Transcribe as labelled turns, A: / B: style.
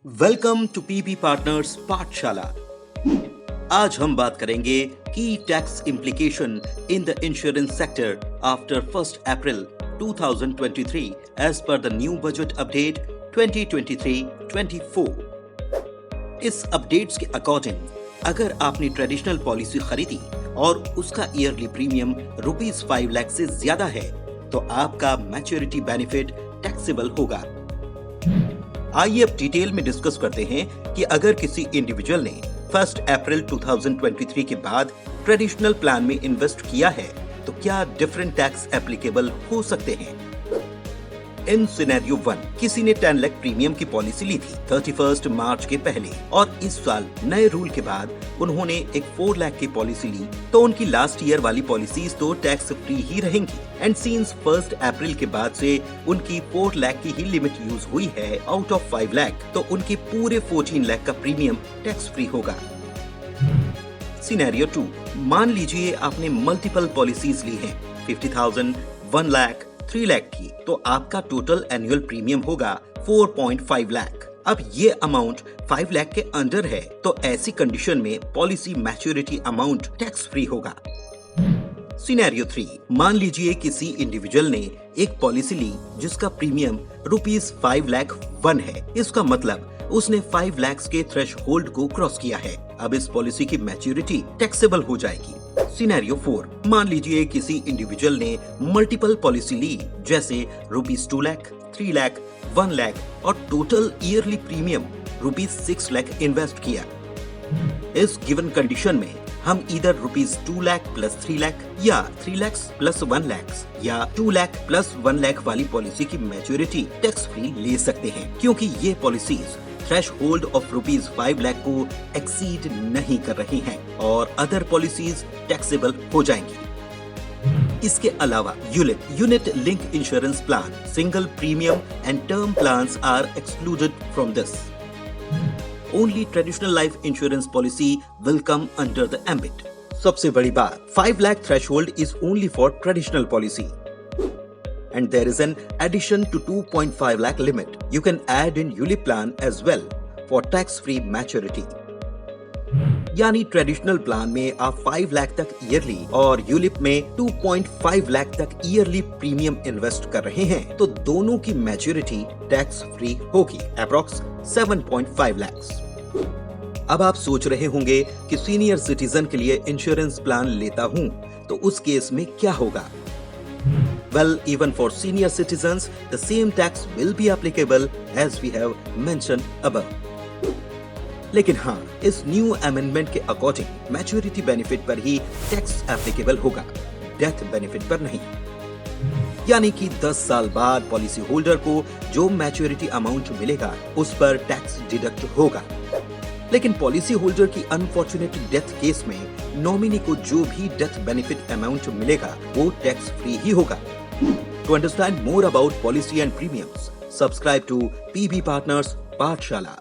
A: Welcome to PB Partners पाठशाला। आज हम बात करेंगे की tax implication in the insurance sector after 1 April 2023 as per the new budget update 2023-24। इस अपडेट्स के अकॉर्डिंग अगर आपने ट्रेडिशनल पॉलिसी खरीदी और उसका ईयरली प्रीमियम ₹5 लाख से ज्यादा है तो आपका मैच्योरिटी बेनिफिट टैक्सेबल होगा। आइए अब डिटेल में डिस्कस करते हैं कि अगर किसी इंडिविजुअल ने 1 अप्रैल 2023 के बाद ट्रेडिशनल प्लान में इन्वेस्ट किया है तो क्या डिफरेंट टैक्स एप्लीकेबल हो सकते हैं। इन सिनेरियो 1 किसी ने 10 लाख प्रीमियम की पॉलिसी ली थी 31 मार्च के पहले और इस साल नए रूल के बाद उन्होंने एक 4 लाख की पॉलिसी ली तो उनकी लास्ट ईयर वाली पॉलिसीज तो टैक्स फ्री ही रहेंगी एंड सिंस 1 अप्रैल के बाद से उनकी 4 लाख की ही लिमिट यूज हुई है आउट ऑफ 5 लाख तो उनके पूरे 14 लाख का प्रीमियम टैक्स फ्री होगा। सिनेरियो 2 मान लीजिए आपने मल्टीपल पॉलिसीज ली हैं 50,000, 1 लाख, 3 लाख की तो आपका टोटल एनुअल प्रीमियम होगा 4.5 लाख। अब ये अमाउंट 5 लाख के अंडर है तो ऐसी कंडीशन में policy maturity amount tax free होगा। सिनेरियो 3 मान लीजिए किसी इंडिविजुअल ने एक पॉलिसी ली जिसका प्रीमियम ₹5 लाख 1 है। इसका मतलब उसने 5 लाख के थ्रेशहोल्ड को क्रॉस किया है। अब इस पॉलिसी की मैच्योरिटी टैक्सेबल हो जाएगी। सिनेरियो 4 मान लीजिए किसी इंडिविजुअल ने मल्टीपल पॉलिसी ली जैसे ₹2 लाख, 3 लाख, 1 लाख और total yearly premium ₹6 lakh invest किया। इस गिवन कंडीशन में हम इधर ₹2 लाख प्लस 3 लाख या 3 लाख प्लस 1 लाख या 2 लाख प्लस 1 लाख वाली पॉलिसी की मैच्योरिटी टैक्स फ्री ले सकते हैं क्योंकि ये पॉलिसीज थ्रेशहोल्ड ऑफ ₹5 लाख को एक्सीड नहीं कर रही हैं और अदर पॉलिसीज टैक्सेबल हो जाएंगी। इसके अलावा unit link insurance plan, single premium and term plans are excluded from this. Only traditional life insurance policy will come under the ambit. सबसे बड़ी बात 5 lakh threshold is only for traditional policy. And there is an addition to 2.5 lakh limit. You can add in ULIP plan as well for tax-free maturity. यानी traditional plan में आप 5 लाख तक yearly और ULIP में 2.5 लाख तक ईयरली प्रीमियम इन्वेस्ट कर रहे हैं तो दोनों की मैच्योरिटी टैक्स फ्री होगी अप्रॉक्स 7.5 लाख। अब आप सोच रहे होंगे कि सीनियर सिटीजन के लिए इंश्योरेंस प्लान लेता हूं तो उस केस में क्या होगा। Well, even for senior citizens, the same tax will be applicable as we have mentioned above. लेकिन हाँ, इस न्यू अमेंडमेंट के अकॉर्डिंग मैच्योरिटी बेनिफिट पर ही टैक्स एप्लीकेबल होगा, डेथ बेनिफिट पर नहीं। यानी कि 10 साल बाद पॉलिसी होल्डर को जो मैच्योरिटी अमाउंट मिलेगा उस पर टैक्स डिडक्ट होगा। लेकिन पॉलिसी होल्डर की अनफॉर्चुनेट डेथ केस में नॉमिनी को जो भी डेथ बेनिफिट अमाउंट मिलेगा वो टैक्स फ्री ही होगा। To understand more about policy and premiums, subscribe to PB Partners पाठशाला।